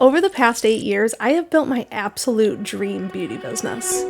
Over the past 8 years, I have built my absolute dream beauty business.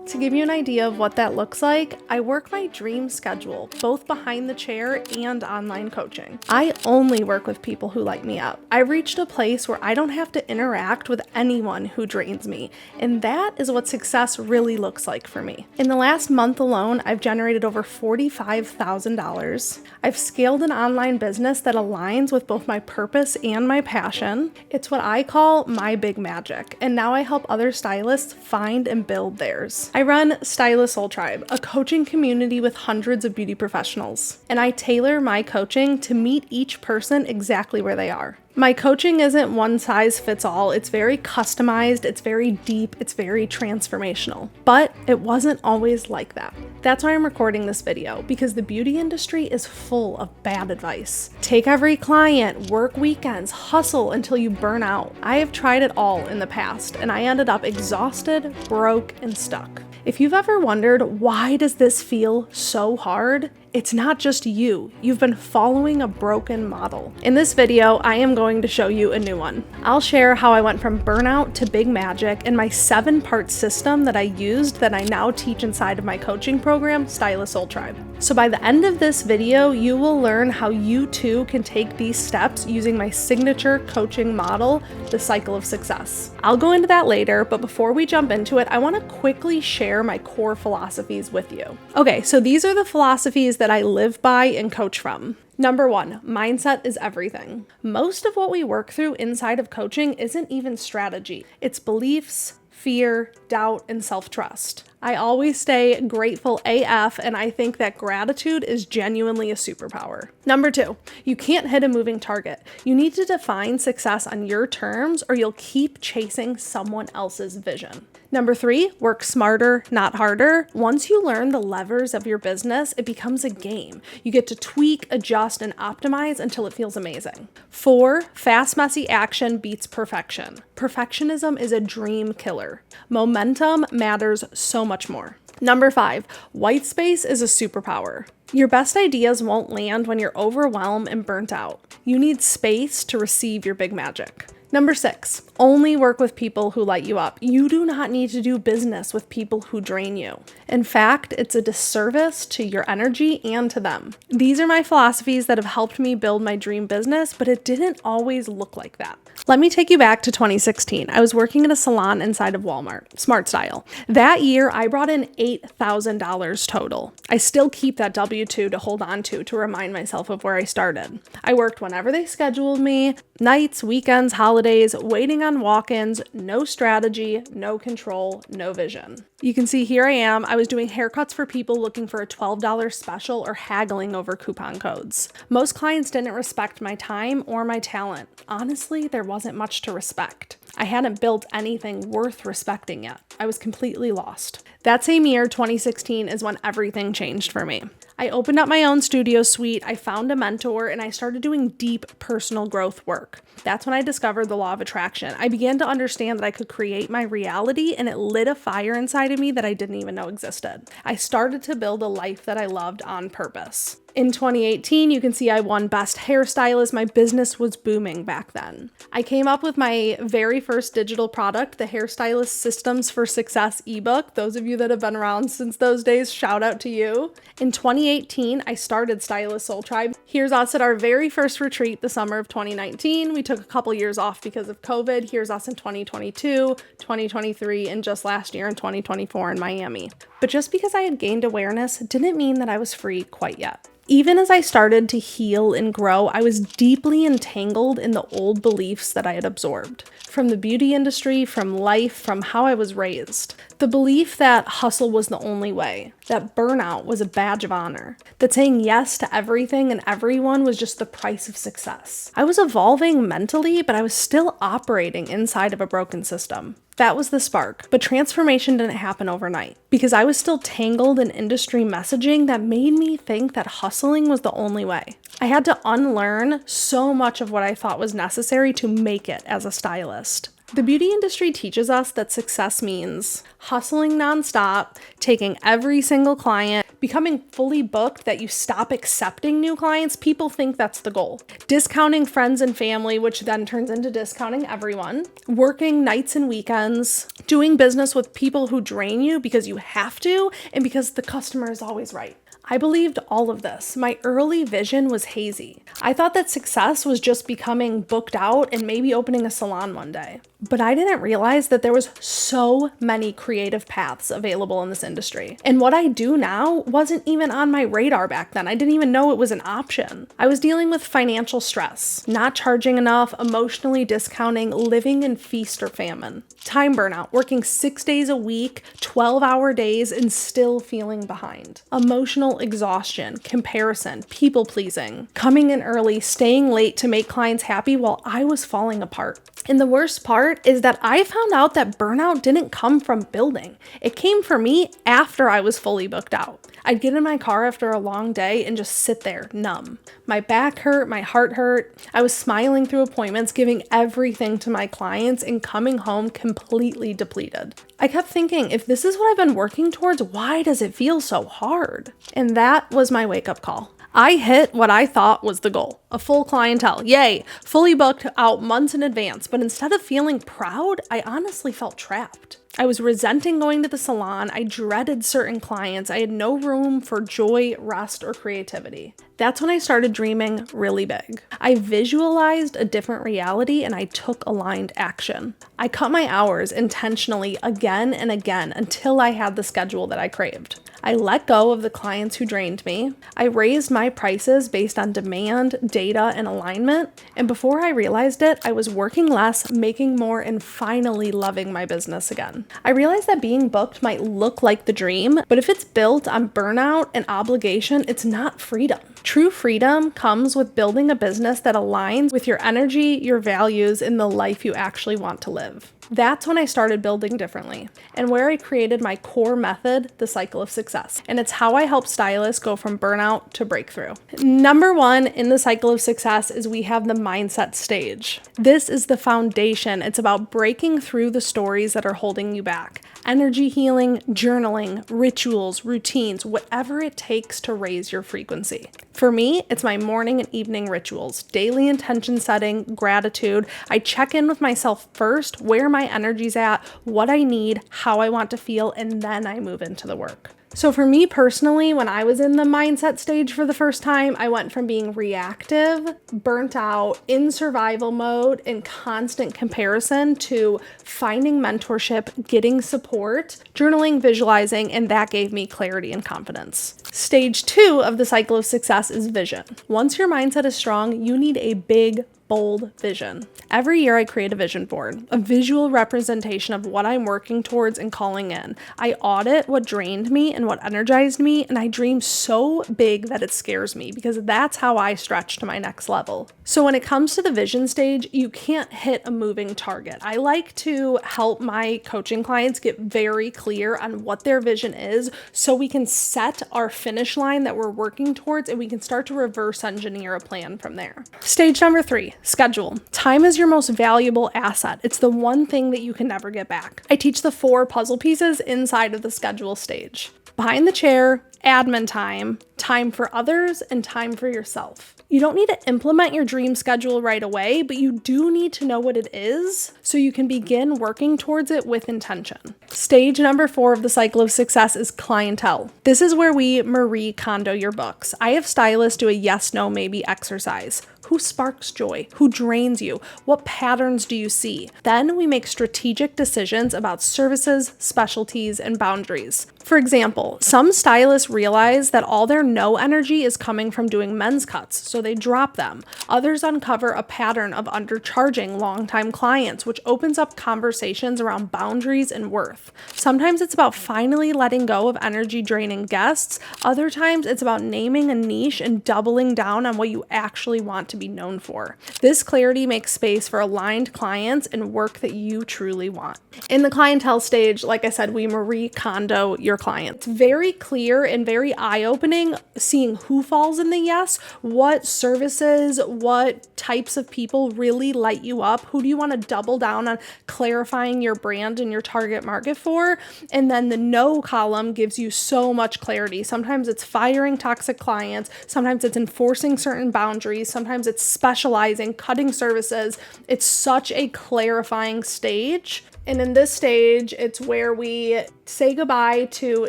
To give you an idea of what that looks like, I work my dream schedule, both behind the chair and online coaching. I only work with people who light me up. I've reached a place where I don't have to interact with anyone who drains me, and that is what success really looks like for me. In the last month alone, I've generated over $45,000. I've scaled an online business that aligns with both my purpose and my passion. It's what I call my big magic, and now I help other stylists find and build theirs. I run Stylist Soul Tribe, a coaching community with hundreds of beauty professionals, and I tailor my coaching to meet each person exactly where they are. My coaching isn't one size fits all. It's very customized, it's very deep, it's very transformational. But it wasn't always like that. That's why I'm recording this video, because the beauty industry is full of bad advice. Take every client, work weekends, hustle until you burn out. I have tried it all in the past, and I ended up exhausted, broke, and stuck. If you've ever wondered, why does this feel so hard? It's not just you. You've been following a broken model. In this video, I am going to show you a new one. I'll share how I went from burnout to big magic and my 7-part system that I used that I now teach inside of my coaching program, Stylist Soul Tribe. So by the end of this video, you will learn how you too can take these steps using my signature coaching model, the cycle of success. I'll go into that later, but before we jump into it, I want to quickly share my core philosophies with you. Okay, so these are the philosophies that I live by and coach from. Number 1, mindset is everything. Most of what we work through inside of coaching isn't even strategy. It's beliefs, fear, doubt, and self-trust. I always stay grateful AF, and I think that gratitude is genuinely a superpower. Number 2, you can't hit a moving target. You need to define success on your terms or you'll keep chasing someone else's vision. Number 3, work smarter, not harder. Once you learn the levers of your business, it becomes a game. You get to tweak, adjust, and optimize until it feels amazing. 4, fast, messy action beats perfection. Perfectionism is a dream killer. Momentum matters so much more. Number 5, whitespace is a superpower. Your best ideas won't land when you're overwhelmed and burnt out. You need space to receive your big magic. Number 6, only work with people who light you up. You do not need to do business with people who drain you. In fact, it's a disservice to your energy and to them. These are my philosophies that have helped me build my dream business, but it didn't always look like that. Let me take you back to 2016. I was working at a salon inside of Walmart, Smart Style. That year, I brought in $8,000 total. I still keep that W-2 to hold on to remind myself of where I started. I worked whenever they scheduled me, nights, weekends, holidays, waiting on walk-ins, no strategy, no control, no vision. You can see here I am. I was doing haircuts for people looking for a $12 special or haggling over coupon codes. Most clients didn't respect my time or my talent. Honestly, there wasn't much to respect. I hadn't built anything worth respecting yet. I was completely lost. That same year, 2016, is when everything changed for me. I opened up my own studio suite, I found a mentor, and I started doing deep personal growth work. That's when I discovered the law of attraction. I began to understand that I could create my reality, and it lit a fire inside of me that I didn't even know existed. I started to build a life that I loved on purpose. In 2018, you can see I won Best Hairstylist. My business was booming back then. I came up with my very first digital product, the Hairstylist Systems for Success ebook. Those of you that have been around since those days, shout out to you. In 2018, I started Stylist Soul Tribe. Here's us at our very first retreat the summer of 2019. We took a couple years off because of COVID. Here's us in 2022, 2023, and just last year in 2024 in Miami. But just because I had gained awareness didn't mean that I was free quite yet. Even as I started to heal and grow, I was deeply entangled in the old beliefs that I had absorbed. From the beauty industry, from life, from how I was raised. The belief that hustle was the only way, that burnout was a badge of honor, that saying yes to everything and everyone was just the price of success. I was evolving mentally, but I was still operating inside of a broken system. That was the spark, but transformation didn't happen overnight because I was still tangled in industry messaging that made me think that hustling was the only way. I had to unlearn so much of what I thought was necessary to make it as a stylist. The beauty industry teaches us that success means hustling nonstop, taking every single client, becoming fully booked that you stop accepting new clients, people think that's the goal. Discounting friends and family, which then turns into discounting everyone. Working nights and weekends. Doing business with people who drain you because you have to and because the customer is always right. I believed all of this. My early vision was hazy. I thought that success was just becoming booked out and maybe opening a salon one day. But I didn't realize that there was so many creative paths available in this industry. And what I do now wasn't even on my radar back then. I didn't even know it was an option. I was dealing with financial stress, not charging enough, emotionally discounting, living in feast or famine. Time burnout, working 6 days a week, 12-hour days, and still feeling behind. Emotional exhaustion, comparison, people pleasing, coming in early, staying late to make clients happy while I was falling apart. And the worst part is that I found out that burnout didn't come from building. It came for me after I was fully booked out. I'd get in my car after a long day and just sit there, numb. My back hurt, my heart hurt. I was smiling through appointments, giving everything to my clients, and coming home completely depleted. I kept thinking, if this is what I've been working towards, why does it feel so hard? And that was my wake-up call. I hit what I thought was the goal, a full clientele. Yay, fully booked out months in advance. But instead of feeling proud, I honestly felt trapped. I was resenting going to the salon. I dreaded certain clients. I had no room for joy, rest, or creativity. That's when I started dreaming really big. I visualized a different reality and I took aligned action. I cut my hours intentionally again and again until I had the schedule that I craved. I let go of the clients who drained me. I raised my prices based on demand, data, and alignment. And before I realized it, I was working less, making more, and finally loving my business again. I realized that being booked might look like the dream, but if it's built on burnout and obligation, it's not freedom. True freedom comes with building a business that aligns with your energy, your values, and the life you actually want to live. That's when I started building differently and where I created my core method, the cycle of success. And it's how I help stylists go from burnout to breakthrough. Number one in the cycle of success is we have the mindset stage. This is the foundation. It's about breaking through the stories that are holding you back. Energy healing, journaling, rituals, routines, whatever it takes to raise your frequency. For me, it's my morning and evening rituals, daily intention setting, gratitude. I check in with myself first, where my energy's at, what I need, how I want to feel, and then I move into the work. So for me personally, when I was in the mindset stage for the first time, I went from being reactive, burnt out, in survival mode, in constant comparison to finding mentorship, getting support, journaling, visualizing, and that gave me clarity and confidence. Stage 2 of the cycle of success is vision. Once your mindset is strong, you need a big, bold vision. Every year I create a vision board, a visual representation of what I'm working towards and calling in. I audit what drained me and what energized me, and I dream so big that it scares me because that's how I stretch to my next level. So when it comes to the vision stage, you can't hit a moving target. I like to help my coaching clients get very clear on what their vision is so we can set our finish line that we're working towards and we can start to reverse engineer a plan from there. Stage number 3. Schedule. Time is your most valuable asset. It's the one thing that you can never get back. I teach the 4 puzzle pieces inside of the schedule stage. Behind the chair, admin time, time for others, and time for yourself. You don't need to implement your dream schedule right away, but you do need to know what it is so you can begin working towards it with intention. Stage number 4 of the cycle of success is clientele. This is where we Marie Kondo your books. I have stylists do a yes, no, maybe exercise. Who sparks joy? Who drains you? What patterns do you see? Then we make strategic decisions about services, specialties, and boundaries. For example, some stylists realize that all their no energy is coming from doing men's cuts, so they drop them. Others uncover a pattern of undercharging longtime clients, which opens up conversations around boundaries and worth. Sometimes it's about finally letting go of energy-draining guests. Other times it's about naming a niche and doubling down on what you actually want to be known for. This clarity makes space for aligned clients and work that you truly want. In the clientele stage, like I said, we Marie Kondo your your clients. It's very clear and very eye-opening seeing who falls in the yes, what services, what types of people really light you up, who do you want to double down on clarifying your brand and your target market for, and then the no column gives you so much clarity. Sometimes it's firing toxic clients, sometimes it's enforcing certain boundaries, sometimes it's specializing, cutting services. It's such a clarifying stage. And in this stage, it's where we say goodbye to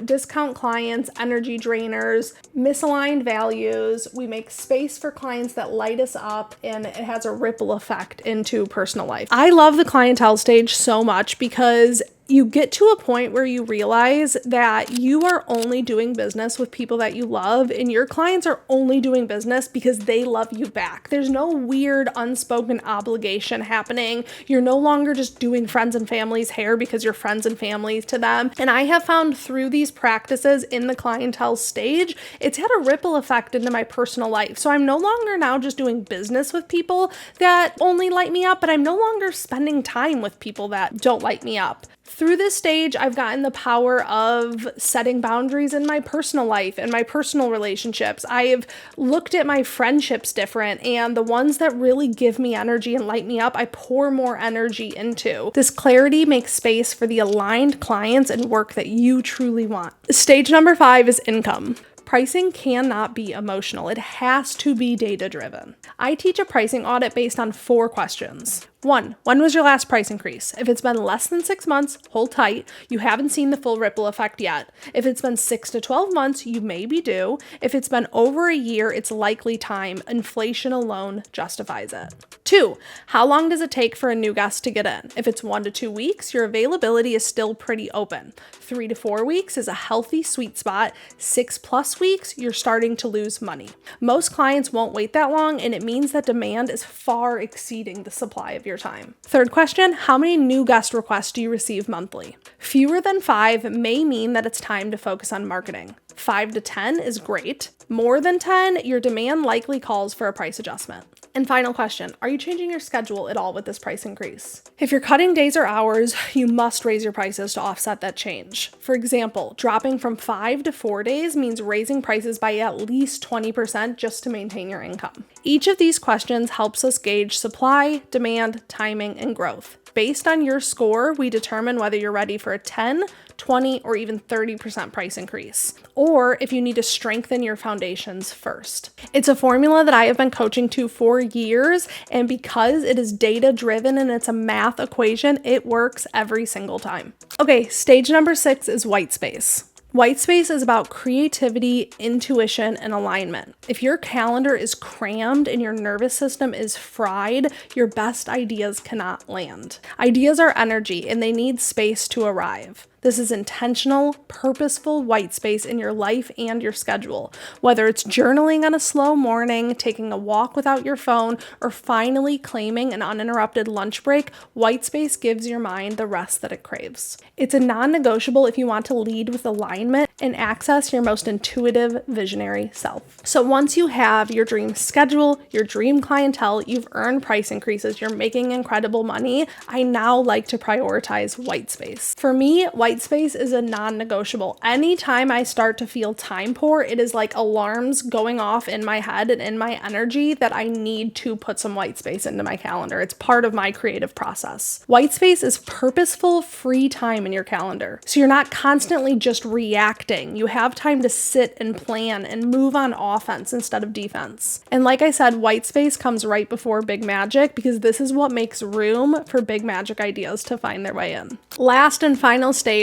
discount clients, energy drainers, misaligned values. We make space for clients that light us up, and it has a ripple effect into personal life. I love the clientele stage so much because you get to a point where you realize that you are only doing business with people that you love, and your clients are only doing business because they love you back. There's no weird unspoken obligation happening. You're no longer just doing friends and family's hair because you're friends and families to them. And I have found through these practices in the clientele stage, it's had a ripple effect into my personal life. So I'm no longer now just doing business with people that only light me up, but I'm no longer spending time with people that don't light me up. Through this stage, I've gotten the power of setting boundaries in my personal life and my personal relationships. I've looked at my friendships different, and the ones that really give me energy and light me up, I pour more energy into. This clarity makes space for the aligned clients and work that you truly want. Stage number 5 is income. Pricing cannot be emotional. It has to be data-driven. I teach a pricing audit based on 4 questions. 1, when was your last price increase? If it's been less than 6 months, hold tight. You haven't seen the full ripple effect yet. If it's been 6 to 12 months, you may be due. If it's been over a year, it's likely time. Inflation alone justifies it. 2, how long does it take for a new guest to get in? If it's 1 to 2 weeks, your availability is still pretty open. 3 to 4 weeks is a healthy sweet spot. 6+ weeks, you're starting to lose money. Most clients won't wait that long, and it means that demand is far exceeding the supply of your time. 3rd question, how many new guest requests do you receive monthly? Fewer than 5 may mean that it's time to focus on marketing. 5 to 10 is great. More than 10, your demand likely calls for a price adjustment. And final question, are you changing your schedule at all with this price increase? If you're cutting days or hours, you must raise your prices to offset that change. For example, dropping from 5 to 4 days means raising prices by at least 20% just to maintain your income. Each of these questions helps us gauge supply, demand, timing, and growth. Based on your score, we determine whether you're ready for a 10, 20, or even 30% price increase, or if you need to strengthen your foundations first. It's a formula that I have been coaching to for years, and because it is data-driven and it's a math equation, it works every single time. Okay, stage number 6 is whitespace. Whitespace is about creativity, intuition, and alignment. If your calendar is crammed and your nervous system is fried, your best ideas cannot land. Ideas are energy, and they need space to arrive. This is intentional, purposeful white space in your life and your schedule. Whether it's journaling on a slow morning, taking a walk without your phone, or finally claiming an uninterrupted lunch break, white space gives your mind the rest that it craves. It's a non-negotiable if you want to lead with alignment and access your most intuitive, visionary self. So once you have your dream schedule, your dream clientele, you've earned price increases, you're making incredible money, I now like to prioritize white space. For me, white space is a non-negotiable. Anytime I start to feel time poor, it is like alarms going off in my head and in my energy that I need to put some white space into my calendar. It's part of my creative process. White space is purposeful, free time in your calendar. So you're not constantly just reacting. You have time to sit and plan and move on offense instead of defense. And like I said, white space comes right before big magic because this is what makes room for big magic ideas to find their way in. Last and final stage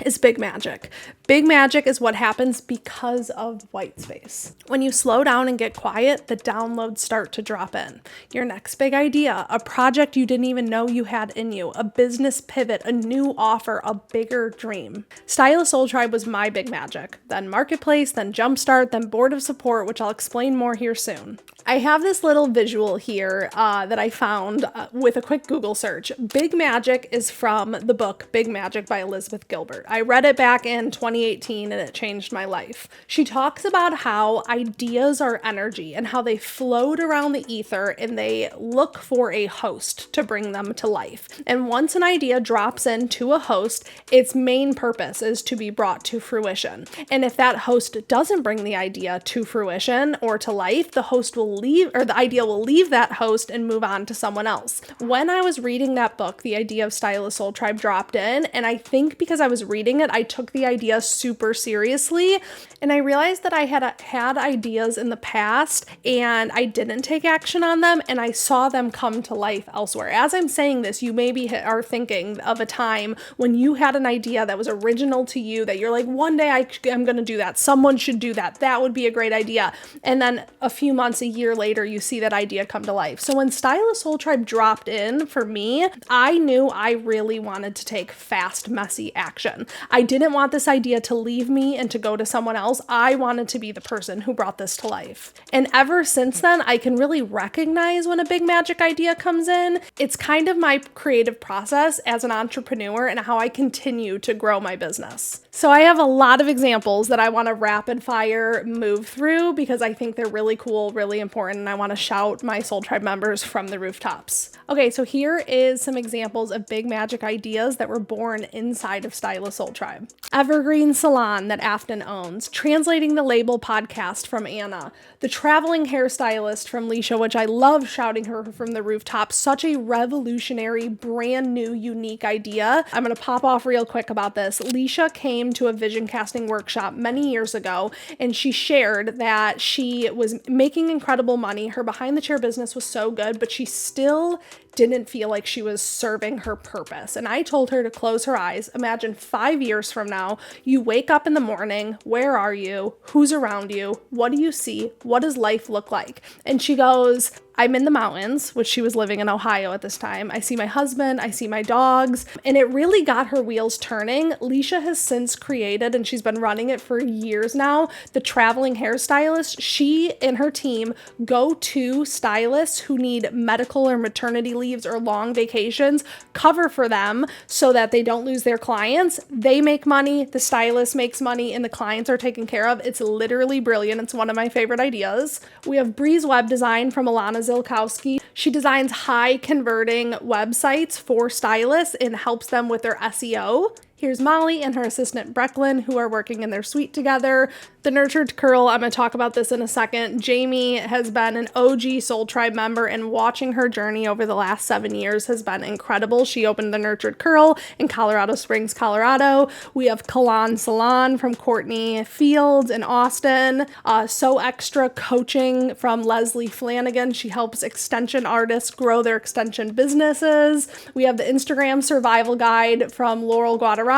is big magic. Big magic is what happens because of white space. When you slow down and get quiet, the downloads start to drop in. Your next big idea, a project you didn't even know you had in you, a business pivot, a new offer, a bigger dream. Stylist Soul Tribe was my big magic, then Marketplace, then Jumpstart, then Board of Support, which I'll explain more here soon. I have this little visual here that I found with a quick Google search. Big Magic is from the book Big Magic by Elizabeth Gilbert. I read it back in 2018 2018 and it changed my life. She talks about how ideas are energy and how they float around the ether and they look for a host to bring them to life. And once an idea drops into a host, its main purpose is to be brought to fruition. And if that host doesn't bring the idea to fruition or to life, the host will leave, or the idea will leave that host and move on to someone else. When I was reading that book, the idea of Stylist Soul Tribe dropped in, and I think because I was reading it, I took the idea super seriously, and I realized that I had ideas in the past and I didn't take action on them, and I saw them come to life elsewhere. As I'm saying this, you maybe are thinking of a time when you had an idea that was original to you that you're like, one day I'm going to do that. Someone should do that. That would be a great idea. And then a few months, a year later, you see that idea come to life. So when Stylist Soul Tribe dropped in for me, I knew I really wanted to take fast, messy action. I didn't want this idea to leave me and to go to someone else. I wanted to be the person who brought this to life. And ever since then, I can really recognize when a big magic idea comes in. It's kind of my creative process as an entrepreneur and how I continue to grow my business. So I have a lot of examples that I want to rapid fire move through because I think they're really cool, really important, and I want to shout my Soul Tribe members from the rooftops. Okay, so here is some examples of big magic ideas that were born inside of Stylist Soul Tribe. Evergreen Salon that Afton owns, Translating the Label podcast from Anna, the Traveling Hairstylist from Leisha, which I love shouting her from the rooftops, such a revolutionary, brand new, unique idea. I'm going to pop off real quick about this. Leisha came to a vision casting workshop many years ago, and she shared that she was making incredible money. Her behind the chair business was so good, but she still didn't feel like she was serving her purpose. And I told her to close her eyes. Imagine 5 years from now, you wake up in the morning, where are you? Who's around you? What do you see? What does life look like? And she goes, I'm in the mountains, which she was living in Ohio at this time. I see my husband, I see my dogs, and it really got her wheels turning. Leisha has since created, and she's been running it for years now, the Traveling Hairstylist. She and her team go to stylists who need medical or maternity leaves or long vacations, cover for them so that they don't lose their clients. They make money, the stylist makes money, and the clients are taken care of. It's literally brilliant. It's one of my favorite ideas. We have Breeze Web Design from Alana Zilkowski. She designs high converting websites for stylists and helps them with their SEO. Here's Molly and her assistant Brecklin, who are working in their suite together. The Nurtured Curl, I'm going to talk about this in a second. Jamie has been an OG Soul Tribe member, and watching her journey over the last 7 years has been incredible. She opened the Nurtured Curl in Colorado Springs, Colorado. We have Kalan Salon from Courtney Fields in Austin. So Extra Coaching from Leslie Flanagan. She helps extension artists grow their extension businesses. We have the Instagram Survival Guide from Laurel Guadarrama.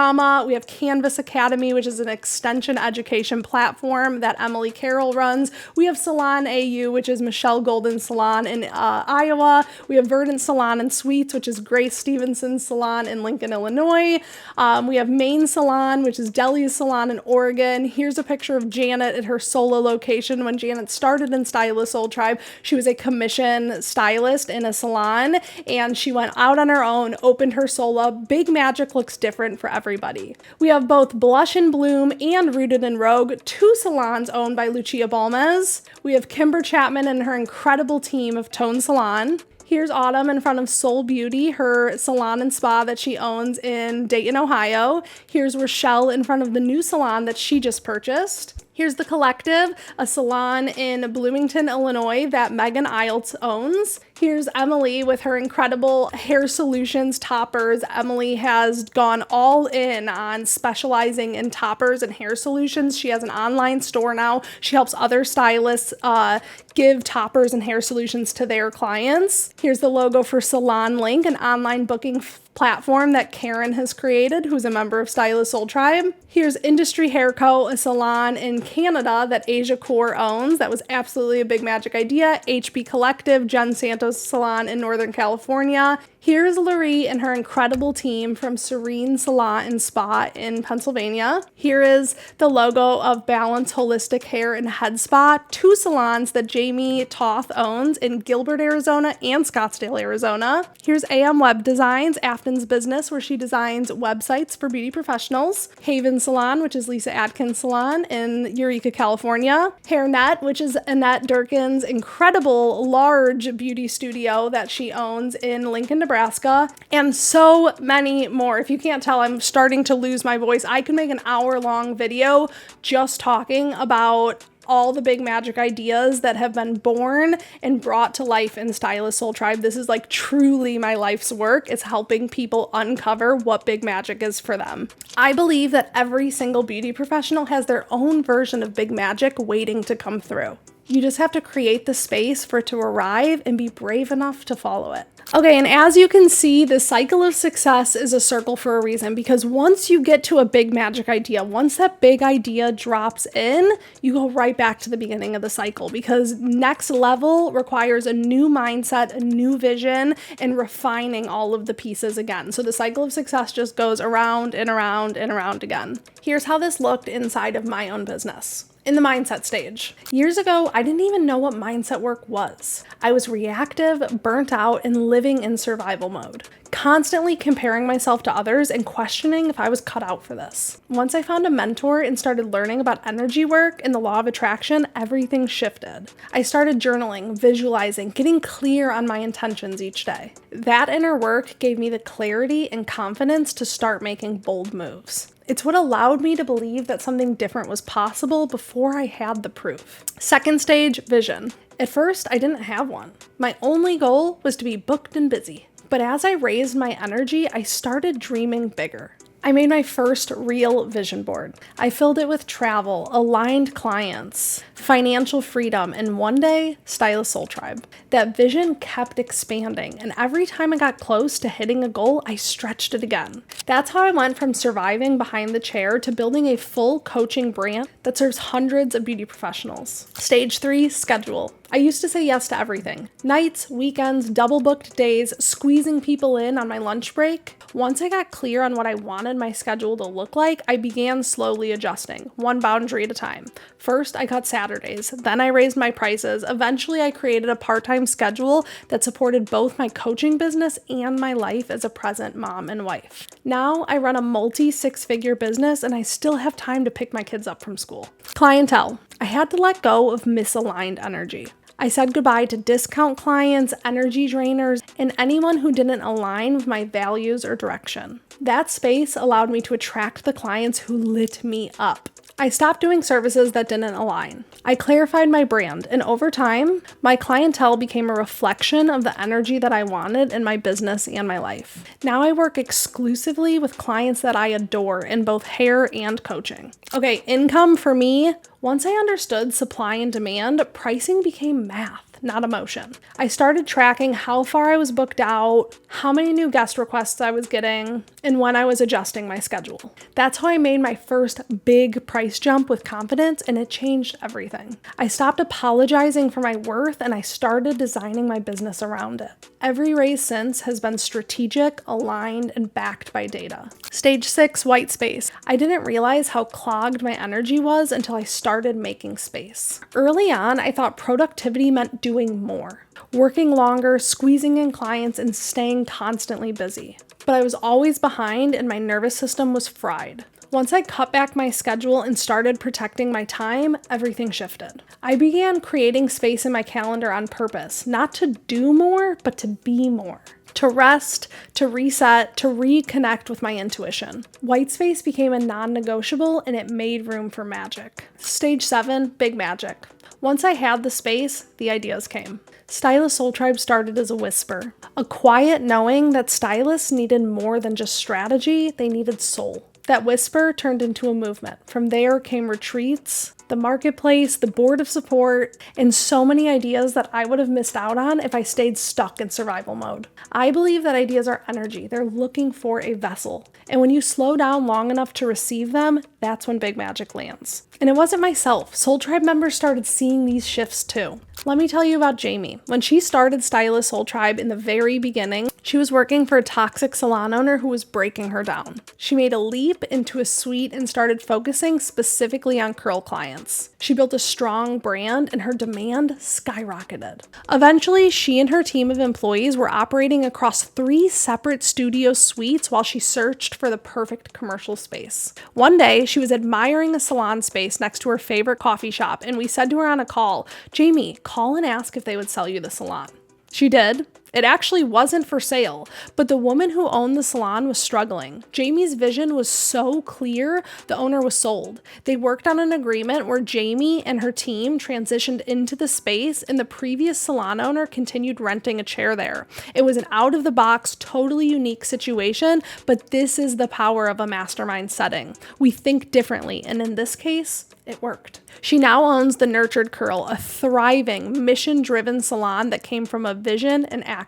We have Canvas Academy, which is an extension education platform that Emily Carroll runs. We have Salon AU, which is Michelle Golden's salon in Iowa. We have Verdant Salon and Suites, which is Grace Stevenson's salon in Lincoln, Illinois. We have Maine Salon, which is Delia's salon in Oregon. Here's a picture of Janet at her solo location. When Janet started in Stylist Soul Tribe, she was a commission stylist in a salon, and she went out on her own, opened her solo. Big magic looks different for everybody. We have both Blush and Bloom and Rooted in Rogue, two salons owned by Lucia Balmez. We have Kimber Chapman and her incredible team of Tone Salon. Here's Autumn in front of Soul Beauty, her salon and spa that she owns in Dayton, Ohio. Here's Rochelle in front of the new salon that she just purchased. Here's The Collective, a salon in Bloomington, Illinois that Megan Iltz owns. Here's Emily with her incredible hair solutions toppers. Emily has gone all in on specializing in toppers and hair solutions. She has an online store now. She helps other stylists give toppers and hair solutions to their clients. Here's the logo for Salon Link, an online booking platform that Karen has created, who's a member of Stylist Soul Tribe. Here's Industry Hair Co., a salon in Canada that Asia Core owns. That was absolutely a big magic idea. HB Collective, Jen Santos salon in Northern California. Here's Laurie and her incredible team from Serene Salon and Spa in Pennsylvania. Here is the logo of Balance Holistic Hair and Head Spa, two salons that Jamie Toth owns in Gilbert, Arizona and Scottsdale, Arizona. Here's AM Web Designs, Afton's business, where she designs websites for beauty professionals. Haven Salon, which is Lisa Adkins Salon in Eureka, California. HairNet, which is Annette Durkin's incredible large beauty studio that she owns in Lincoln, Nebraska, and so many more. If you can't tell, I'm starting to lose my voice. I could make an hour-long video just talking about all the big magic ideas that have been born and brought to life in Stylist Soul Tribe. This is like truly my life's work. It's helping people uncover what big magic is for them. I believe that every single beauty professional has their own version of big magic waiting to come through. You just have to create the space for it to arrive and be brave enough to follow it. Okay, and as you can see, the cycle of success is a circle for a reason, because once you get to a big magic idea, once that big idea drops in, you go right back to the beginning of the cycle, because next level requires a new mindset, a new vision, and refining all of the pieces again. So the cycle of success just goes around and around and around again. Here's how this looked inside of my own business. In the mindset stage. Years ago, I didn't even know what mindset work was. I was reactive, burnt out, and living in survival mode, constantly comparing myself to others and questioning if I was cut out for this. Once I found a mentor and started learning about energy work and the law of attraction, everything shifted. I started journaling, visualizing, getting clear on my intentions each day. That inner work gave me the clarity and confidence to start making bold moves. It's what allowed me to believe that something different was possible before I had the proof. Second stage, vision. At first, I didn't have one. My only goal was to be booked and busy. But as I raised my energy, I started dreaming bigger. I made my first real vision board. I filled it with travel, aligned clients, financial freedom, and one day, Stylist Soul Tribe. That vision kept expanding, and every time I got close to hitting a goal, I stretched it again. That's how I went from surviving behind the chair to building a full coaching brand that serves hundreds of beauty professionals. Stage 3, schedule. I used to say yes to everything. Nights, weekends, double booked days, squeezing people in on my lunch break. Once I got clear on what I wanted my schedule to look like, I began slowly adjusting, one boundary at a time. First, I cut Saturdays. Then I raised my prices. Eventually, I created a part-time schedule that supported both my coaching business and my life as a present mom and wife. Now, I run a multi-six-figure business and I still have time to pick my kids up from school. Clientele. I had to let go of misaligned energy. I said goodbye to discount clients, energy drainers, and anyone who didn't align with my values or direction. That space allowed me to attract the clients who lit me up. I stopped doing services that didn't align. I clarified my brand, and over time, my clientele became a reflection of the energy that I wanted in my business and my life. Now I work exclusively with clients that I adore in both hair and coaching. Okay, income for me. Once I understood supply and demand, pricing became math, not emotion. I started tracking how far I was booked out, how many new guest requests I was getting, and when I was adjusting my schedule. That's how I made my first big price jump with confidence, and it changed everything. I stopped apologizing for my worth, and I started designing my business around it. Every raise since has been strategic, aligned, and backed by data. Stage 6, white space. I didn't realize how clogged my energy was until I started making space. Early on, I thought productivity meant doing more, working longer, squeezing in clients, and staying constantly busy. But I was always behind and my nervous system was fried. Once I cut back my schedule and started protecting my time, everything shifted. I began creating space in my calendar on purpose, not to do more, but to be more. To rest, to reset, to reconnect with my intuition. White space became a non-negotiable and it made room for magic. Stage 7, big magic. Once I had the space, the ideas came. Stylist Soul Tribe started as a whisper, a quiet knowing that stylists needed more than just strategy, they needed soul. That whisper turned into a movement. From there came retreats, the marketplace, the board of support, and so many ideas that I would have missed out on if I stayed stuck in survival mode. I believe that ideas are energy. They're looking for a vessel. And when you slow down long enough to receive them, that's when big magic lands. And it wasn't myself. Soul Tribe members started seeing these shifts too. Let me tell you about Jamie. When she started Stylist Soul Tribe in the very beginning, she was working for a toxic salon owner who was breaking her down. She made a leap into a suite and started focusing specifically on curl clients. She built a strong brand and her demand skyrocketed. Eventually, she and her team of employees were operating across 3 separate studio suites while she searched for the perfect commercial space. One day, she was admiring a salon space next to her favorite coffee shop, and we said to her on a call, "Jamie, call and ask if they would sell you the salon." She did. It actually wasn't for sale, but the woman who owned the salon was struggling. Jamie's vision was so clear, the owner was sold. They worked on an agreement where Jamie and her team transitioned into the space, and the previous salon owner continued renting a chair there. It was an out-of-the-box, totally unique situation, but this is the power of a mastermind setting. We think differently, and in this case, it worked. She now owns the Nurtured Curl, a thriving, mission-driven salon that came from a vision and action.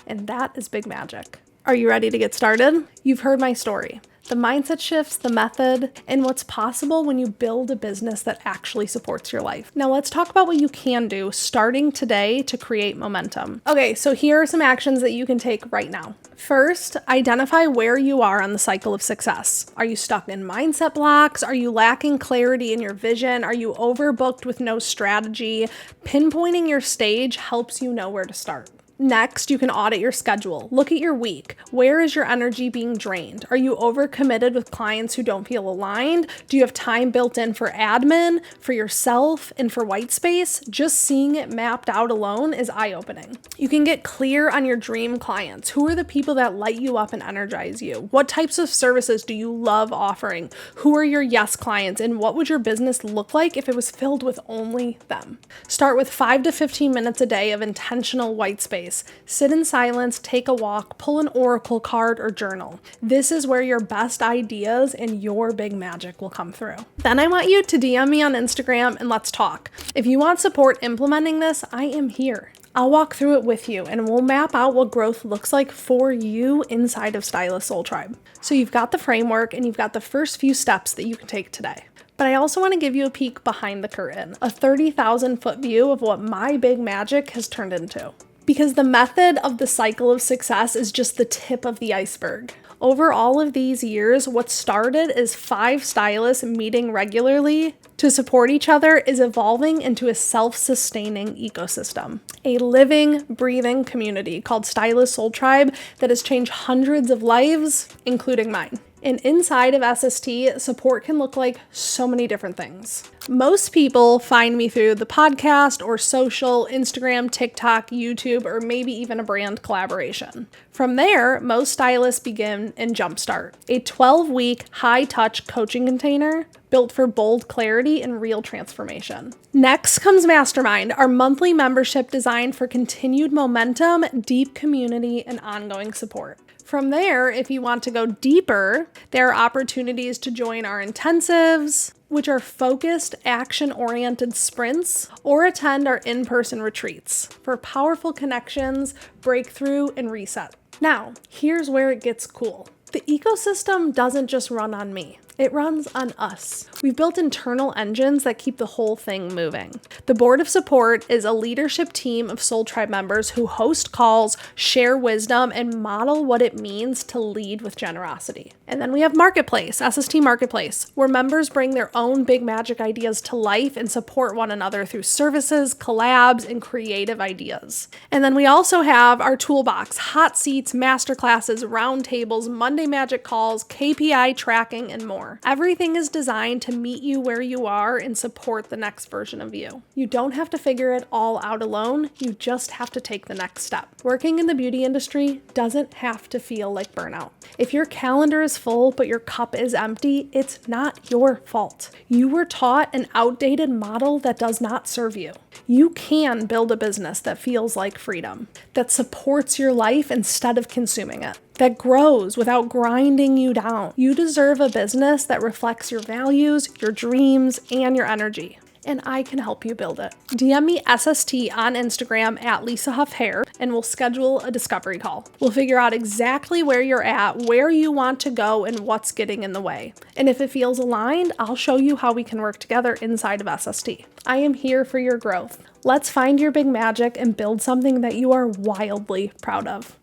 And that is big magic. Are you ready to get started? You've heard my story. The mindset shifts, the method, and what's possible when you build a business that actually supports your life. Now let's talk about what you can do starting today to create momentum. Okay, so here are some actions that you can take right now. First, identify where you are on the cycle of success. Are you stuck in mindset blocks? Are you lacking clarity in your vision? Are you overbooked with no strategy? Pinpointing your stage helps you know where to start. Next, you can audit your schedule. Look at your week. Where is your energy being drained? Are you overcommitted with clients who don't feel aligned? Do you have time built in for admin, for yourself, and for whitespace? Just seeing it mapped out alone is eye-opening. You can get clear on your dream clients. Who are the people that light you up and energize you? What types of services do you love offering? Who are your yes clients? And what would your business look like if it was filled with only them? Start with 5 to 15 minutes a day of intentional whitespace. Sit in silence, take a walk, pull an oracle card or journal. This is where your best ideas and your big magic will come through. Then I want you to DM me on Instagram and let's talk. If you want support implementing this, I am here. I'll walk through it with you and we'll map out what growth looks like for you inside of Stylist Soul Tribe. So you've got the framework and you've got the first few steps that you can take today. But I also want to give you a peek behind the curtain, a 30,000-foot view of what my big magic has turned into. Because the method of the cycle of success is just the tip of the iceberg. Over all of these years, what started as 5 stylists meeting regularly to support each other is evolving into a self-sustaining ecosystem. A living, breathing community called Stylist Soul Tribe that has changed hundreds of lives, including mine. And inside of SST, support can look like so many different things. Most people find me through the podcast or social, Instagram, TikTok, YouTube, or maybe even a brand collaboration. From there, most stylists begin in Jumpstart, a 12-week high-touch coaching container built for bold clarity and real transformation. Next comes Mastermind, our monthly membership designed for continued momentum, deep community, and ongoing support. From there, if you want to go deeper, there are opportunities to join our intensives, which are focused, action-oriented sprints, or attend our in-person retreats for powerful connections, breakthrough, and reset. Now, here's where it gets cool. The ecosystem doesn't just run on me. It runs on us. We've built internal engines that keep the whole thing moving. The board of support is a leadership team of Soul Tribe members who host calls, share wisdom, and model what it means to lead with generosity. And then we have Marketplace, SST Marketplace, where members bring their own big magic ideas to life and support one another through services, collabs, and creative ideas. And then we also have our toolbox, hot seats, masterclasses, roundtables, Monday magic calls, KPI tracking, and more. Everything is designed to meet you where you are and support the next version of you. You don't have to figure it all out alone. You just have to take the next step. Working in the beauty industry doesn't have to feel like burnout. If your calendar is full but your cup is empty, it's not your fault. You were taught an outdated model that does not serve you. You can build a business that feels like freedom, that supports your life instead of consuming it, that grows without grinding you down. You deserve a business that reflects your values, your dreams, and your energy. And I can help you build it. DM me SST on Instagram at Lisa Huff Hair and we'll schedule a discovery call. We'll figure out exactly where you're at, where you want to go, and what's getting in the way. And if it feels aligned, I'll show you how we can work together inside of SST. I am here for your growth. Let's find your big magic and build something that you are wildly proud of.